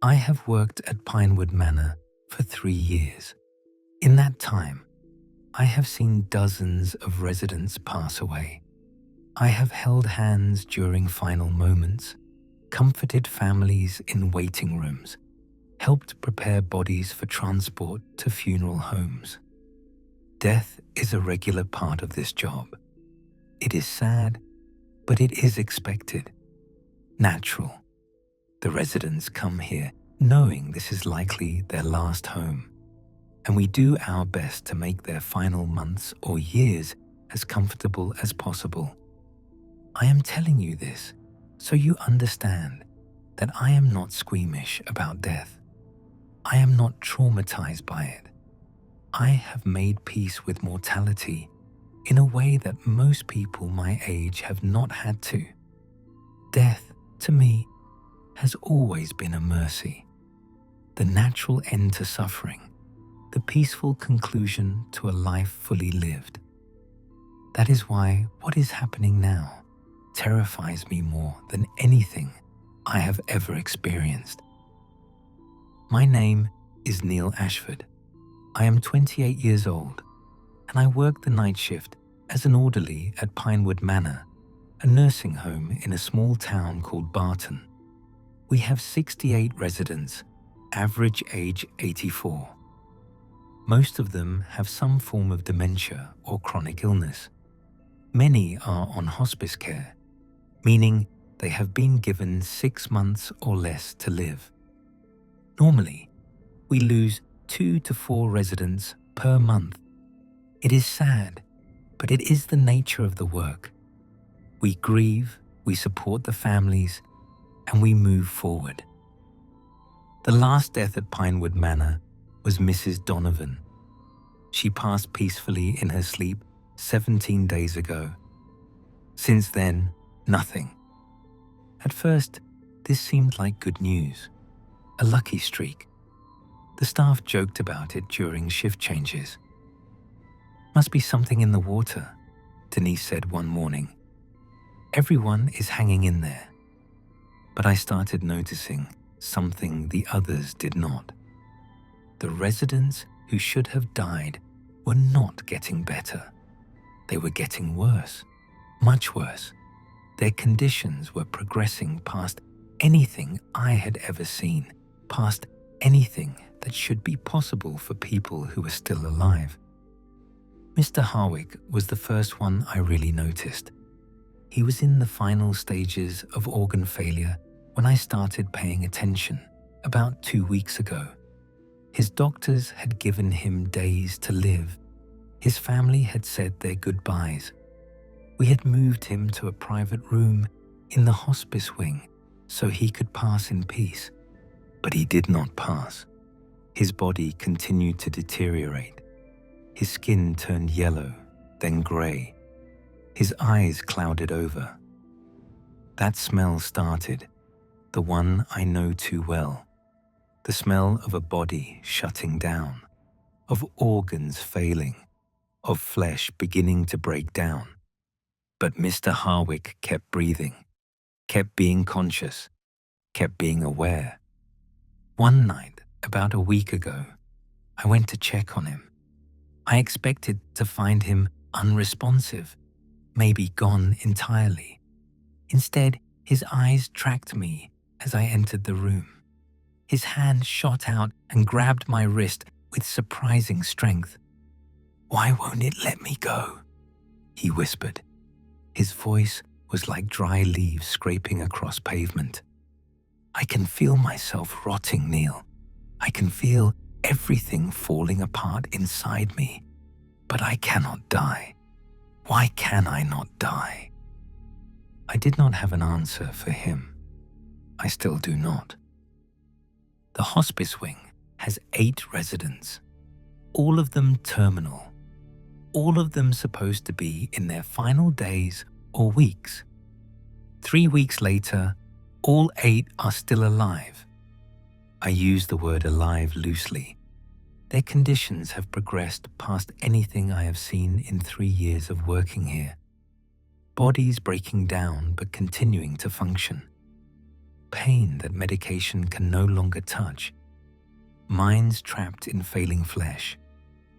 I have worked at Pinewood Manor for 3 years. In that time, I have seen dozens of residents pass away. I have held hands during final moments, comforted families in waiting rooms, helped prepare bodies for transport to funeral homes. Death is a regular part of this job. It is sad, but it is expected, natural. The residents come here knowing this is likely their last home, and we do our best to make their final months or years as comfortable as possible. I am telling you this so you understand that I am not squeamish about death. I am not traumatized by it. I have made peace with mortality in a way that most people my age have not had to. Death, to me, has always been a mercy, the natural end to suffering, the peaceful conclusion to a life fully lived. That is why what is happening now terrifies me more than anything I have ever experienced. My name is Neil Ashford. I am 28 years old, and I work the night shift as an orderly at Pinewood Manor, a nursing home in a small town called Barton. We have 68 residents, average age 84. Most of them have some form of dementia or chronic illness. Many are on hospice care, meaning they have been given 6 months or less to live. Normally, we lose 2 to 4 residents per month. It is sad, but it is the nature of the work. We grieve, we support the families, and we move forward. The last death at Pinewood Manor was Mrs. Donovan. She passed peacefully in her sleep 17 days ago. Since then, nothing. At first, this seemed like good news, a lucky streak. The staff joked about it during shift changes. "Must be something in the water," Denise said one morning. "Everyone is hanging in there." But I started noticing something the others did not. The residents who should have died were not getting better. They were getting worse, much worse. Their conditions were progressing past anything I had ever seen, past anything that should be possible for people who were still alive. Mr. Harwick was the first one I really noticed. He was in the final stages of organ failure when I started paying attention about 2 weeks ago. His doctors had given him days to live. His family had said their goodbyes. We had moved him to a private room in the hospice wing so he could pass in peace. But he did not pass. His body continued to deteriorate. His skin turned yellow, then grey. His eyes clouded over. That smell started, the one I know too well. The smell of a body shutting down, of organs failing, of flesh beginning to break down. But Mr. Harwick kept breathing, kept being conscious, kept being aware. One night, about a week ago, I went to check on him. I expected to find him unresponsive, maybe gone entirely. Instead, his eyes tracked me as I entered the room. His hand shot out and grabbed my wrist with surprising strength. "Why won't it let me go?" he whispered. His voice was like dry leaves scraping across pavement. "I can feel myself rotting, Neil. I can feel everything falling apart inside me. But I cannot die. Why can I not die?" I did not have an answer for him. I still do not. The hospice wing has 8 residents, all of them terminal, all of them supposed to be in their final days or weeks. 3 weeks later, all 8 are still alive. I use the word alive loosely. Their conditions have progressed past anything I have seen in 3 years of working here. Bodies breaking down but continuing to function. pain that medication can no longer touch, minds trapped in failing flesh,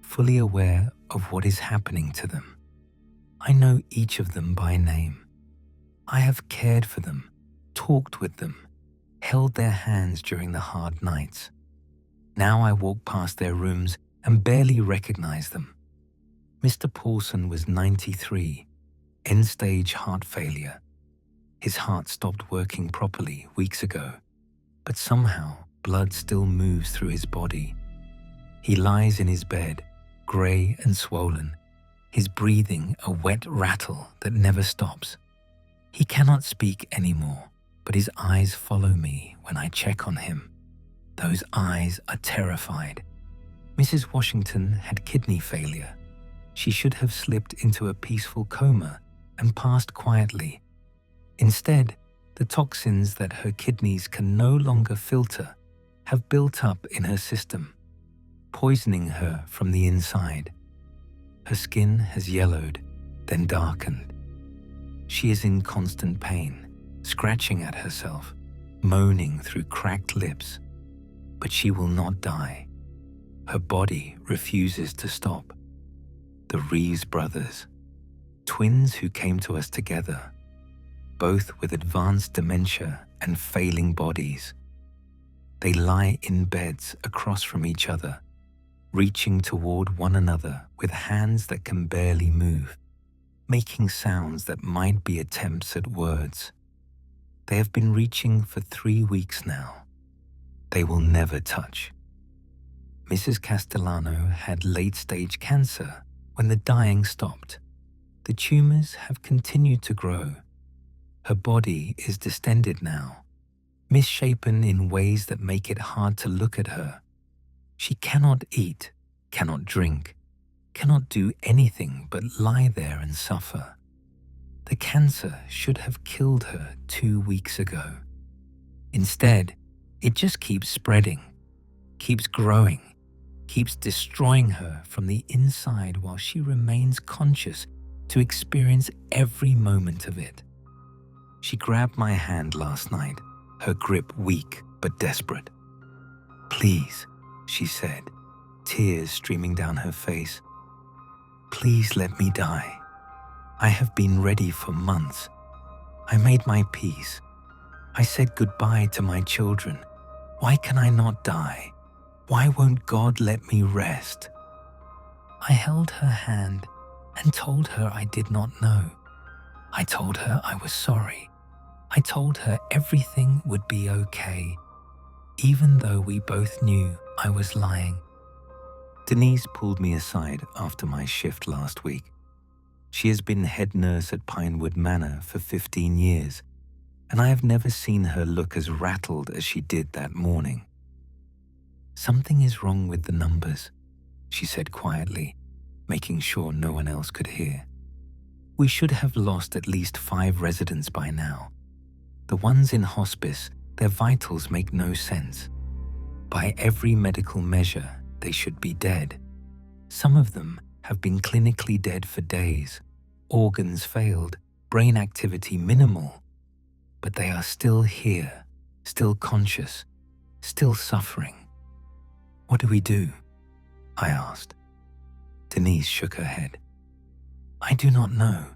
fully aware of what is happening to them. I know each of them by name. I have cared for them, talked with them, held their hands during the hard nights. Now I walk past their rooms and barely recognize them. Mr. Paulson was 93, end-stage heart failure. His heart stopped working properly weeks ago, but somehow blood still moves through his body. He lies in his bed, grey and swollen, his breathing a wet rattle that never stops. He cannot speak anymore, but his eyes follow me when I check on him. Those eyes are terrified. Mrs. Washington had kidney failure. She should have slipped into a peaceful coma and passed quietly. Instead, the toxins that her kidneys can no longer filter have built up in her system, poisoning her from the inside. Her skin has yellowed, then darkened. She is in constant pain, scratching at herself, moaning through cracked lips. But she will not die. Her body refuses to stop. The Reeves brothers, twins who came to us together, both with advanced dementia and failing bodies. They lie in beds across from each other, reaching toward one another with hands that can barely move, making sounds that might be attempts at words. They have been reaching for 3 weeks now. They will never touch. Mrs. Castellano had late-stage cancer when the dying stopped. The tumors have continued to grow. Her body is distended now, misshapen in ways that make it hard to look at her. She cannot eat, cannot drink, cannot do anything but lie there and suffer. The cancer should have killed her 2 weeks ago. Instead, it just keeps spreading, keeps growing, keeps destroying her from the inside while she remains conscious to experience every moment of it. She grabbed my hand last night, her grip weak but desperate. "Please," she said, tears streaming down her face. "Please let me die. I have been ready for months. I made my peace. I said goodbye to my children. Why can I not die? Why won't God let me rest?" I held her hand and told her I did not know. I told her I was sorry. I told her everything would be okay, even though we both knew I was lying. Denise pulled me aside after my shift last week. She has been head nurse at Pinewood Manor for 15 years, and I have never seen her look as rattled as she did that morning. "Something is wrong with the numbers," she said quietly, making sure no one else could hear. "We should have lost at least 5 residents by now. The ones in hospice, their vitals make no sense. By every medical measure, they should be dead. Some of them have been clinically dead for days, organs failed, brain activity minimal. But they are still here, still conscious, still suffering. What do we do?" I asked. Denise shook her head. "I do not know.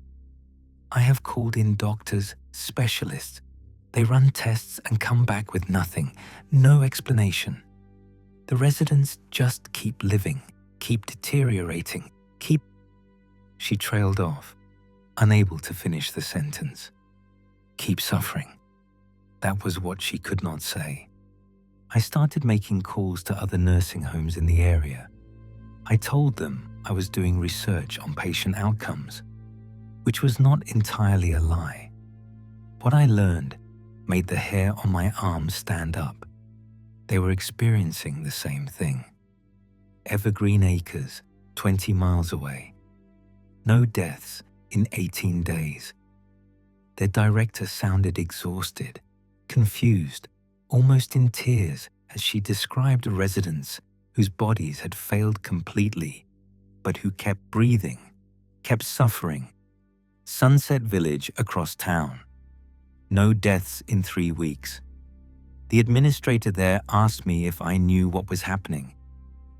I have called in doctors, specialists. They run tests and come back with nothing, no explanation. The residents just keep living, keep deteriorating, keep..." She trailed off, unable to finish the sentence. Keep suffering. That was what she could not say. I started making calls to other nursing homes in the area. I told them I was doing research on patient outcomes, which was not entirely a lie. What I learned made the hair on my arm stand up. They were experiencing the same thing. Evergreen Acres, 20 miles away. No deaths in 18 days. Their director sounded exhausted, confused, almost in tears as she described residents whose bodies had failed completely, but who kept breathing, kept suffering. Sunset Village across town. No deaths in 3 weeks. The administrator there asked me if I knew what was happening,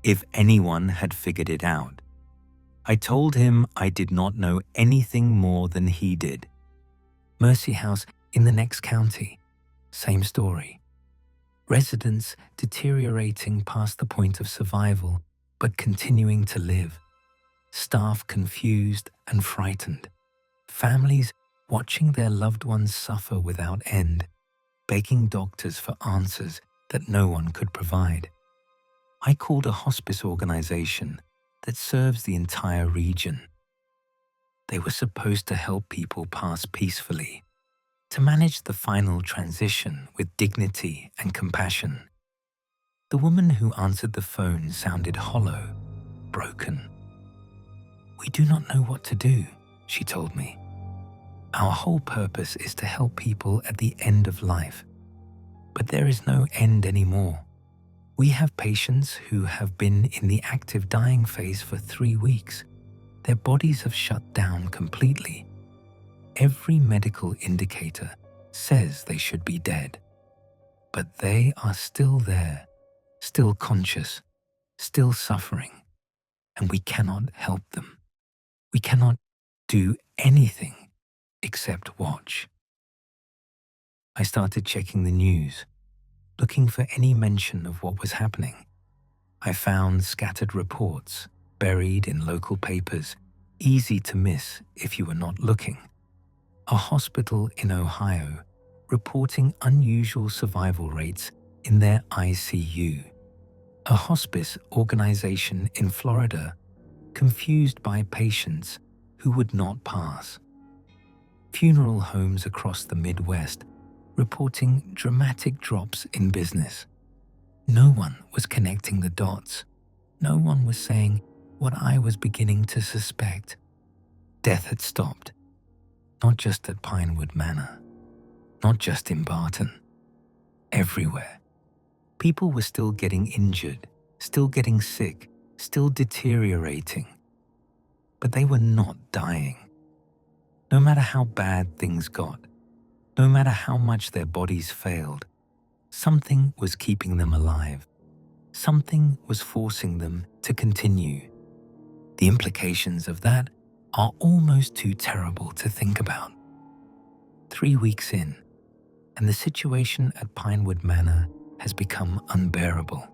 if anyone had figured it out. I told him I did not know anything more than he did. Mercy House in the next county, same story. Residents deteriorating past the point of survival, but continuing to live. Staff confused and frightened. Families watching their loved ones suffer without end, begging doctors for answers that no one could provide. I called a hospice organization that serves the entire region. They were supposed to help people pass peacefully, to manage the final transition with dignity and compassion. The woman who answered the phone sounded hollow, broken. "We do not know what to do," she told me. "Our whole purpose is to help people at the end of life. But there is no end anymore. We have patients who have been in the active dying phase for 3 weeks. Their bodies have shut down completely. Every medical indicator says they should be dead. But they are still there, still conscious, still suffering, and we cannot help them. We cannot do anything except watch." I started checking the news, looking for any mention of what was happening. I found scattered reports, buried in local papers, easy to miss if you were not looking. A hospital in Ohio reporting unusual survival rates in their ICU. A hospice organization in Florida confused by patients who would not pass. Funeral homes across the Midwest reporting dramatic drops in business. No one was connecting the dots. No one was saying what I was beginning to suspect. Death had stopped, not just at Pinewood Manor, not just in Barton. Everywhere. People were still getting injured, still getting sick, still deteriorating. But they were not dying. No matter how bad things got, no matter how much their bodies failed, something was keeping them alive. Something was forcing them to continue. The implications of that are almost too terrible to think about. 3 weeks in, and the situation at Pinewood Manor has become unbearable.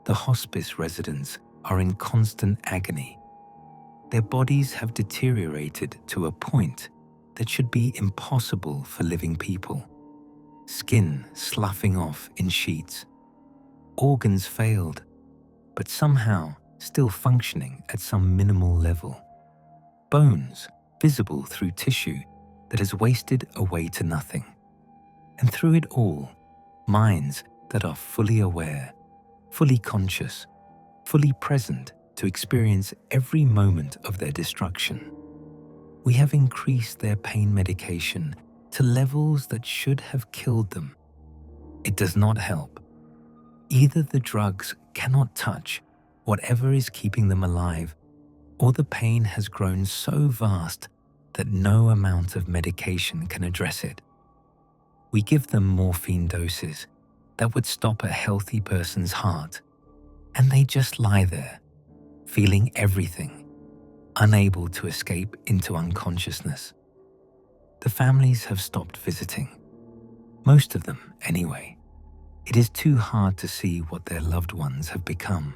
The hospice residents are in constant agony. Their bodies have deteriorated to a point that should be impossible for living people. Skin sloughing off in sheets. Organs failed, but somehow still functioning at some minimal level. Bones visible through tissue that has wasted away to nothing. And through it all, minds that are fully aware, fully conscious, fully present to experience every moment of their destruction. We have increased their pain medication to levels that should have killed them. It does not help. Either the drugs cannot touch whatever is keeping them alive, or the pain has grown so vast that no amount of medication can address it. We give them morphine doses that would stop a healthy person's heart, and they just lie there, feeling everything, unable to escape into unconsciousness. The families have stopped visiting. Most of them, anyway. It is too hard to see what their loved ones have become.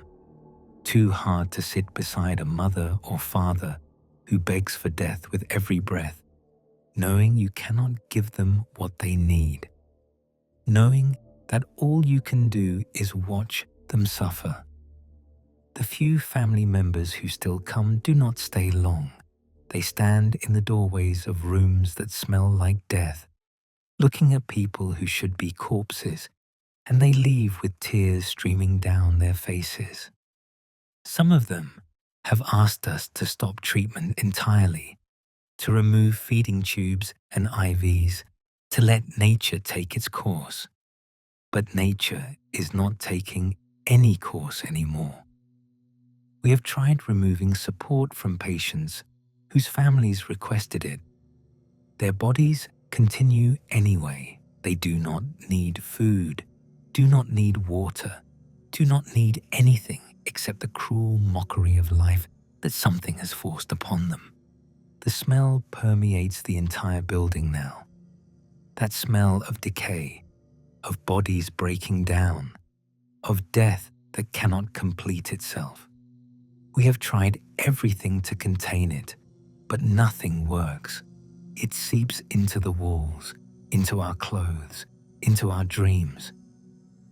Too hard to sit beside a mother or father who begs for death with every breath, knowing you cannot give them what they need. Knowing that all you can do is watch them suffer. The few family members who still come do not stay long. They stand in the doorways of rooms that smell like death, looking at people who should be corpses, and they leave with tears streaming down their faces. Some of them have asked us to stop treatment entirely, to remove feeding tubes and IVs, to let nature take its course. But nature is not taking any course anymore. We have tried removing support from patients whose families requested it. Their bodies continue anyway. They do not need food. do not need water, do not need anything except the cruel mockery of life that something has forced upon them. The smell permeates the entire building now. That smell of decay, of bodies breaking down, of death that cannot complete itself. We have tried everything to contain it, but nothing works. It seeps into the walls, into our clothes, into our dreams.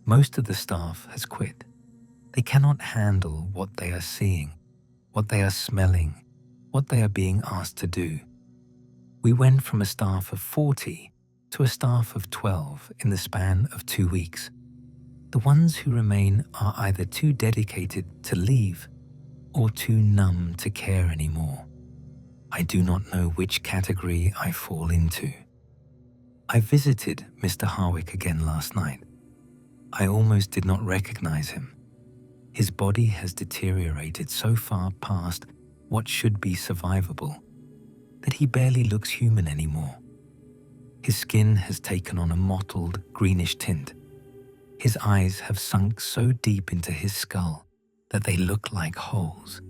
Most of the staff has quit. They cannot handle what they are seeing, what they are smelling, what they are being asked to do. We went from a staff of 40 to a staff of 12 in the span of 2 weeks. The ones who remain are either too dedicated to leave or too numb to care anymore. I do not know which category I fall into. I visited Mr. Harwick again last night. I almost did not recognize him. His body has deteriorated so far past what should be survivable that he barely looks human anymore. His skin has taken on a mottled greenish tint. His eyes have sunk so deep into his skull that they look like holes.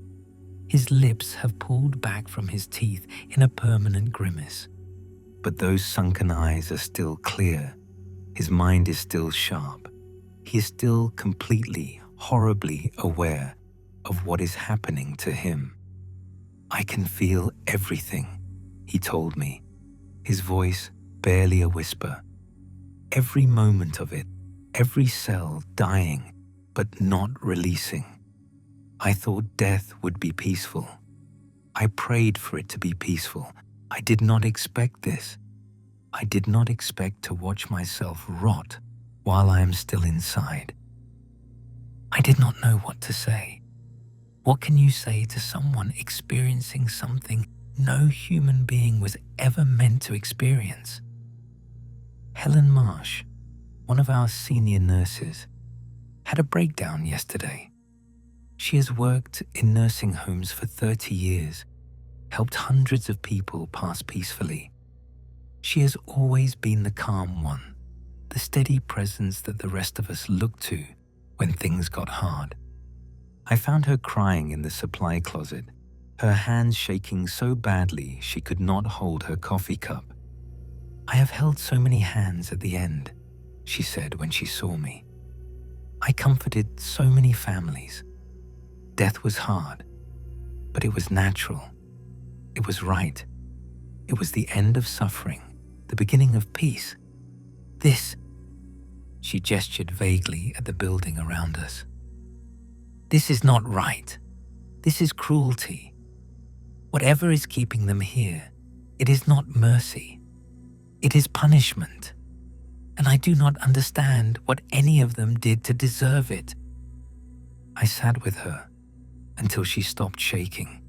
His lips have pulled back from his teeth in a permanent grimace. But those sunken eyes are still clear. His mind is still sharp. He is still completely, horribly aware of what is happening to him. I can feel everything, he told me, his voice barely a whisper. Every moment of it, every cell dying, but not releasing. I thought death would be peaceful. I prayed for it to be peaceful. I did not expect this. I did not expect to watch myself rot while I am still inside. I did not know what to say. What can you say to someone experiencing something no human being was ever meant to experience? Helen Marsh, one of our senior nurses, had a breakdown yesterday. She has worked in nursing homes for 30 years, helped hundreds of people pass peacefully. She has always been the calm one, the steady presence that the rest of us looked to when things got hard. I found her crying in the supply closet, her hands shaking so badly she could not hold her coffee cup. "I have held so many hands at the end," she said when she saw me. "I comforted so many families. Death was hard, but it was natural. It was right. It was the end of suffering, the beginning of peace. This," she gestured vaguely at the building around us. "This is not right. This is cruelty. Whatever is keeping them here, it is not mercy. It is punishment. And I do not understand what any of them did to deserve it." I sat with her until she stopped shaking.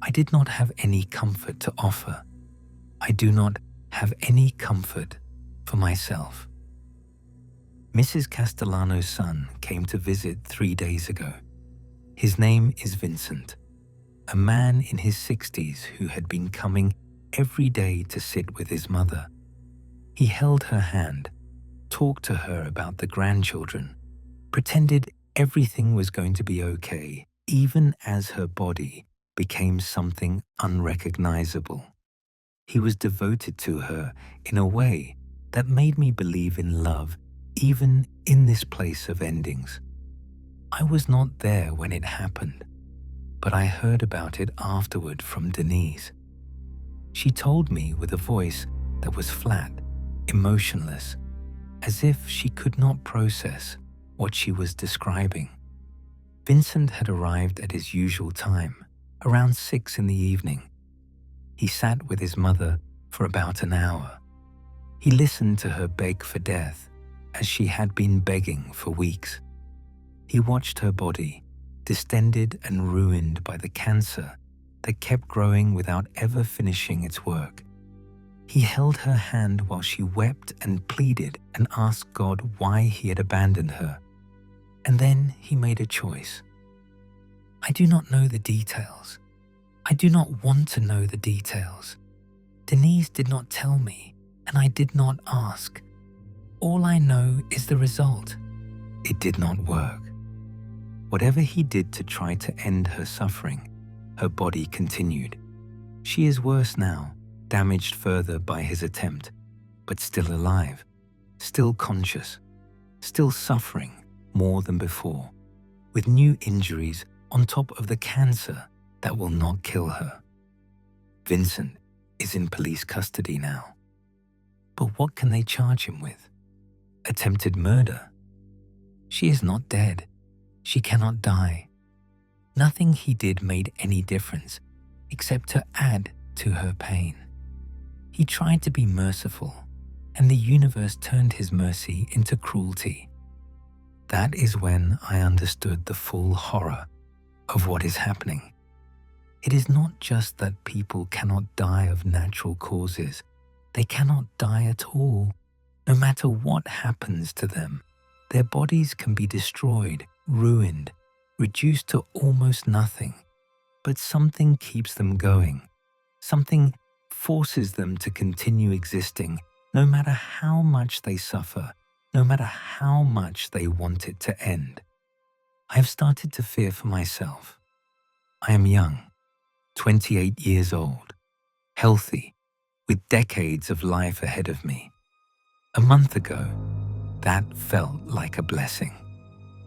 I did not have any comfort to offer. I do not have any comfort for myself. Mrs. Castellano's son came to visit 3 days ago. His name is Vincent, a man in his 60s who had been coming every day to sit with his mother. He held her hand, talked to her about the grandchildren, pretended everything was going to be okay, even as her body became something unrecognizable. He was devoted to her in a way that made me believe in love, even in this place of endings. I was not there when it happened, but I heard about it afterward from Denise. She told me with a voice that was flat, emotionless, as if she could not process what she was describing. Vincent had arrived at his usual time, around 6 in the evening. He sat with his mother for about an hour. He listened to her beg for death, as she had been begging for weeks. He watched her body, distended and ruined by the cancer that kept growing without ever finishing its work. He held her hand while she wept and pleaded and asked God why he had abandoned her. And then he made a choice. I do not know the details. I do not want to know the details. Denise did not tell me, and I did not ask. All I know is the result. It did not work. Whatever he did to try to end her suffering, her body continued. She is worse now, damaged further by his attempt, but still alive, still conscious, still suffering more than before, with new injuries on top of the cancer that will not kill her. Vincent is in police custody now. But what can they charge him with? Attempted murder? She is not dead. She cannot die. Nothing he did made any difference except to add to her pain. He tried to be merciful, and the universe turned his mercy into cruelty. That is when I understood the full horror of what is happening. It is not just that people cannot die of natural causes. They cannot die at all. No matter what happens to them, their bodies can be destroyed, ruined, reduced to almost nothing. But something keeps them going. Something forces them to continue existing, no matter how much they suffer, no matter how much they want it to end. I have started to fear for myself. I am young, 28 years old, healthy, with decades of life ahead of me. A month ago, that felt like a blessing.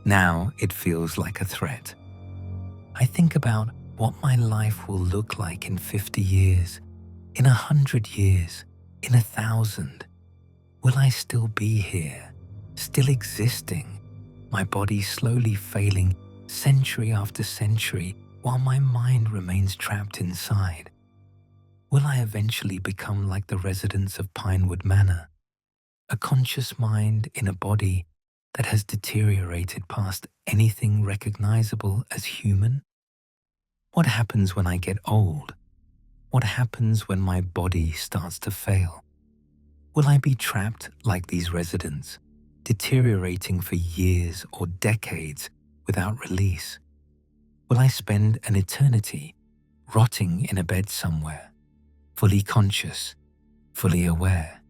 Now it feels like a threat. I think about what my life will look like in 50 years, in 100 years, in 1,000. Will I still be here, still existing, my body slowly failing century after century while my mind remains trapped inside? Will I eventually become like the residents of Pinewood Manor, a conscious mind in a body that has deteriorated past anything recognizable as human? What happens when I get old? What happens when my body starts to fail? Will I be trapped like these residents, deteriorating for years or decades without release? Will I spend an eternity rotting in a bed somewhere, fully conscious, fully aware,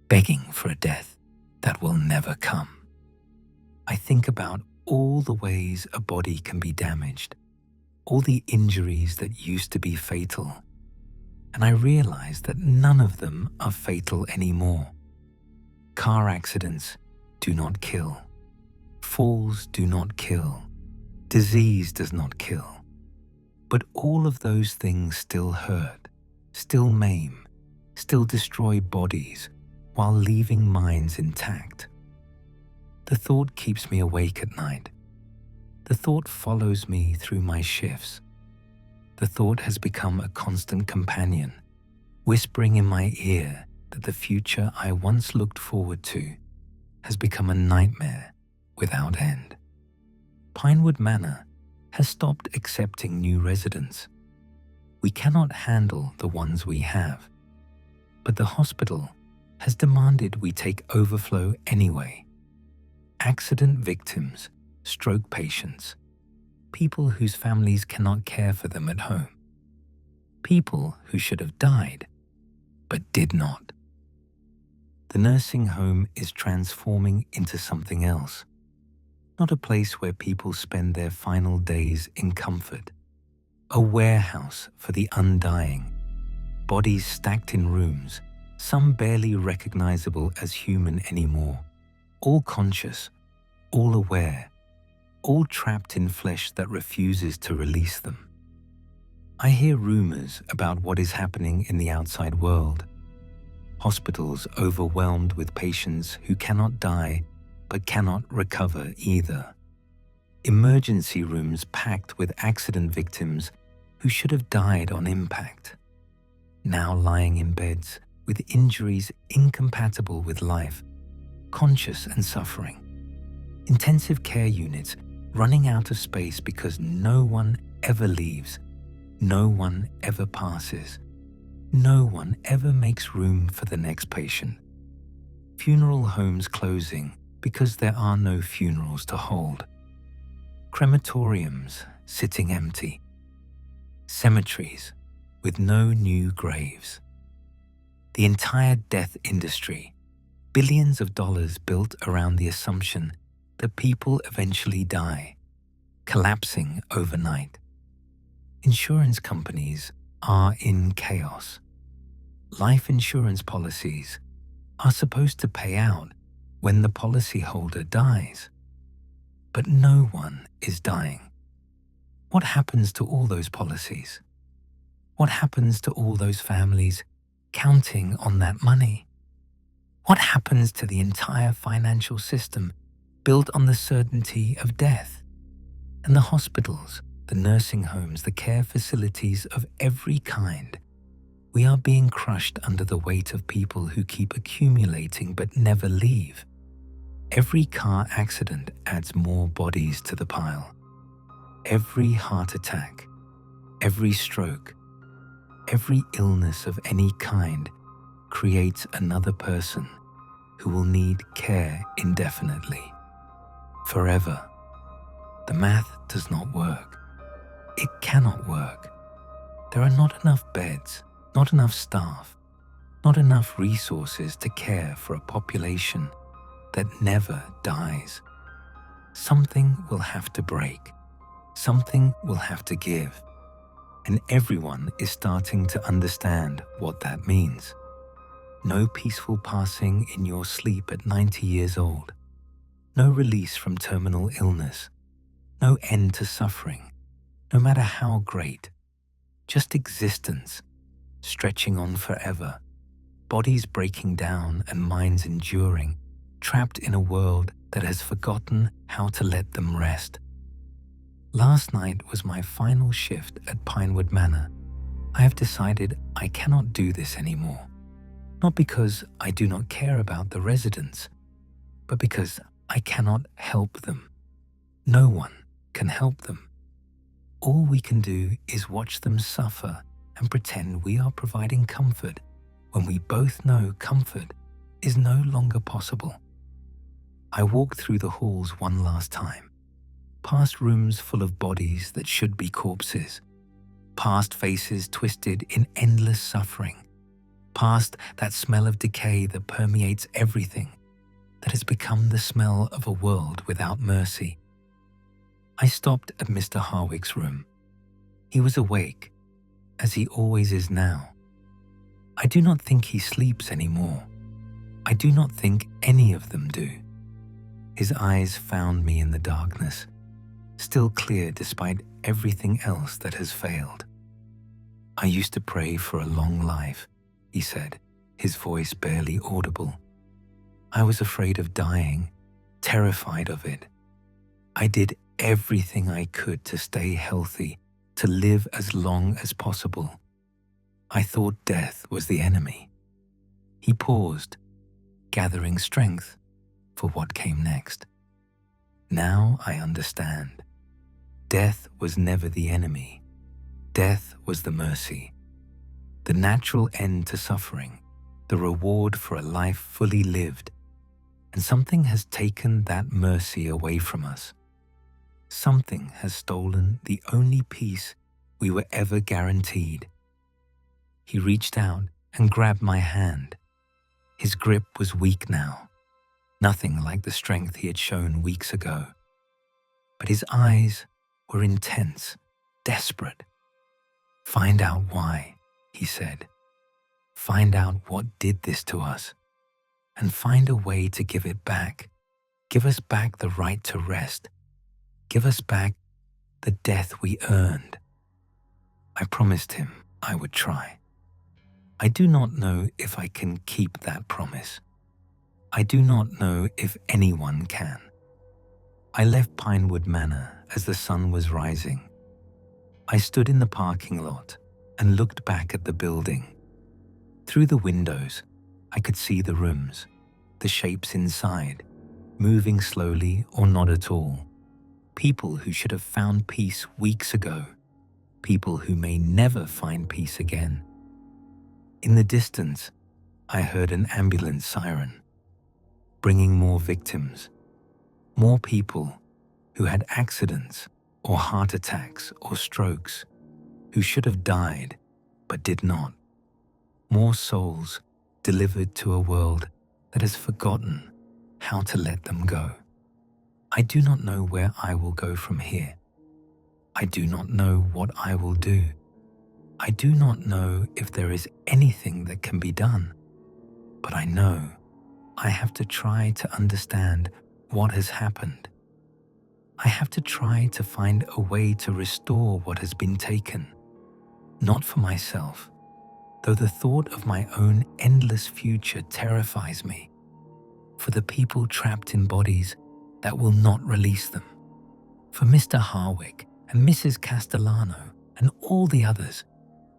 begging for a death that will never come? I think about all the ways a body can be damaged, all the injuries that used to be fatal, and I realize that none of them are fatal anymore. Car accidents do not kill. Falls do not kill. Disease does not kill. But all of those things still hurt, still maim, still destroy bodies while leaving minds intact. The thought keeps me awake at night. The thought follows me through my shifts. The thought has become a constant companion, whispering in my ear that the future I once looked forward to has become a nightmare without end. Pinewood Manor has stopped accepting new residents. We cannot handle the ones we have, but the hospital has demanded we take overflow anyway. Accident victims, stroke patients, people whose families cannot care for them at home, people who should have died but did not. The nursing home is transforming into something else, not a place where people spend their final days in comfort, a warehouse for the undying, bodies stacked in rooms, some barely recognizable as human anymore, all conscious, all aware, all trapped in flesh that refuses to release them. I hear rumors about what is happening in the outside world. Hospitals overwhelmed with patients who cannot die but cannot recover either. Emergency rooms packed with accident victims who should have died on impact, now lying in beds with injuries incompatible with life, conscious and suffering. Intensive care units running out of space because no one ever leaves, no one ever passes, no one ever makes room for the next patient. Funeral homes closing because there are no funerals to hold. Crematoriums sitting empty. Cemeteries with no new graves. The entire death industry Billions of dollars built around the assumption that people eventually die, collapsing overnight. Insurance companies are in chaos. Life insurance policies are supposed to pay out when the policyholder dies. But no one is dying. What happens to all those policies? What happens to all those families counting on that money? What happens to the entire financial system built on the certainty of death? And the hospitals, the nursing homes, the care facilities of every kind. We are being crushed under the weight of people who keep accumulating but never leave. Every car accident adds more bodies to the pile. Every heart attack, every stroke, every illness of any kind creates another person who will need care indefinitely, forever. The math does not work. It cannot work. There are not enough beds, not enough staff, not enough resources to care for a population that never dies. Something will have to break. Something will have to give. And everyone is starting to understand what that means. No peaceful passing in your sleep at 90 years old. No release from terminal illness. No end to suffering, no matter how great. Just existence, stretching on forever. Bodies breaking down and minds enduring, trapped in a world that has forgotten how to let them rest. Last night was my final shift at Pinewood Manor. I have decided I cannot do this anymore. Not because I do not care about the residents, but because I cannot help them. No one can help them. All we can do is watch them suffer and pretend we are providing comfort when we both know comfort is no longer possible. I walked through the halls one last time, past rooms full of bodies that should be corpses, past faces twisted in endless suffering, past that smell of decay that permeates everything, that has become the smell of a world without mercy. I stopped at Mr. Harwick's room. He was awake, as he always is now. I do not think he sleeps anymore. I do not think any of them do. His eyes found me in the darkness, still clear despite everything else that has failed. I used to pray for a long life, he said, his voice barely audible. I was afraid of dying, terrified of it. I did everything I could to stay healthy, to live as long as possible. I thought death was the enemy. He paused, gathering strength for what came next. Now I understand. Death was never the enemy. Death was the mercy, the natural end to suffering, the reward for a life fully lived. And something has taken that mercy away from us. Something has stolen the only peace we were ever guaranteed. He reached out and grabbed my hand. His grip was weak now, nothing like the strength he had shown weeks ago. But his eyes were intense, desperate. Find out why, he said. Find out what did this to us, and find a way to give it back. Give us back the right to rest. Give us back the death we earned. I promised him I would try. I do not know if I can keep that promise. I do not know if anyone can. I left Pinewood Manor as the sun was rising. I stood in the parking lot and looked back at the building. Through the windows, I could see the rooms, the shapes inside, moving slowly or not at all. People who should have found peace weeks ago. People who may never find peace again. In the distance, I heard an ambulance siren, bringing more victims, more people who had accidents or heart attacks or strokes, who should have died but did not. More souls delivered to a world that has forgotten how to let them go. I do not know where I will go from here. I do not know what I will do. I do not know if there is anything that can be done, but I know I have to try to understand what has happened. I have to try to find a way to restore what has been taken, not for myself, though the thought of my own endless future terrifies me, for the people trapped in bodies that will not release them, for Mr. Harwick and Mrs. Castellano and all the others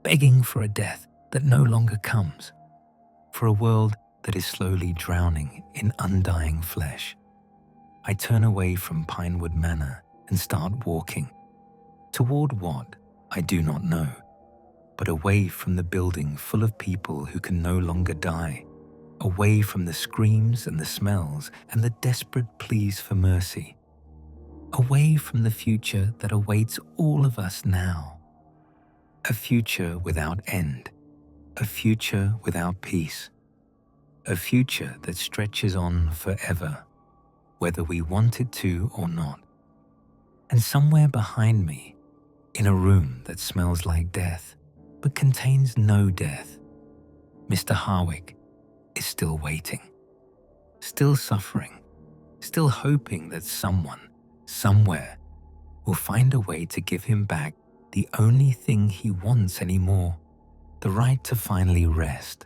begging for a death that no longer comes, for a world that is slowly drowning in undying flesh. I turn away from Pinewood Manor and start walking. Toward what, I do not know, but away from the building full of people who can no longer die, away from the screams and the smells and the desperate pleas for mercy, away from the future that awaits all of us now. A future without end, a future without peace, a future that stretches on forever, whether we want it to or not. And somewhere behind me, in a room that smells like death, but contains no death, Mr. Harwick is still waiting, still suffering, still hoping that someone, somewhere, will find a way to give him back the only thing he wants anymore, the right to finally rest.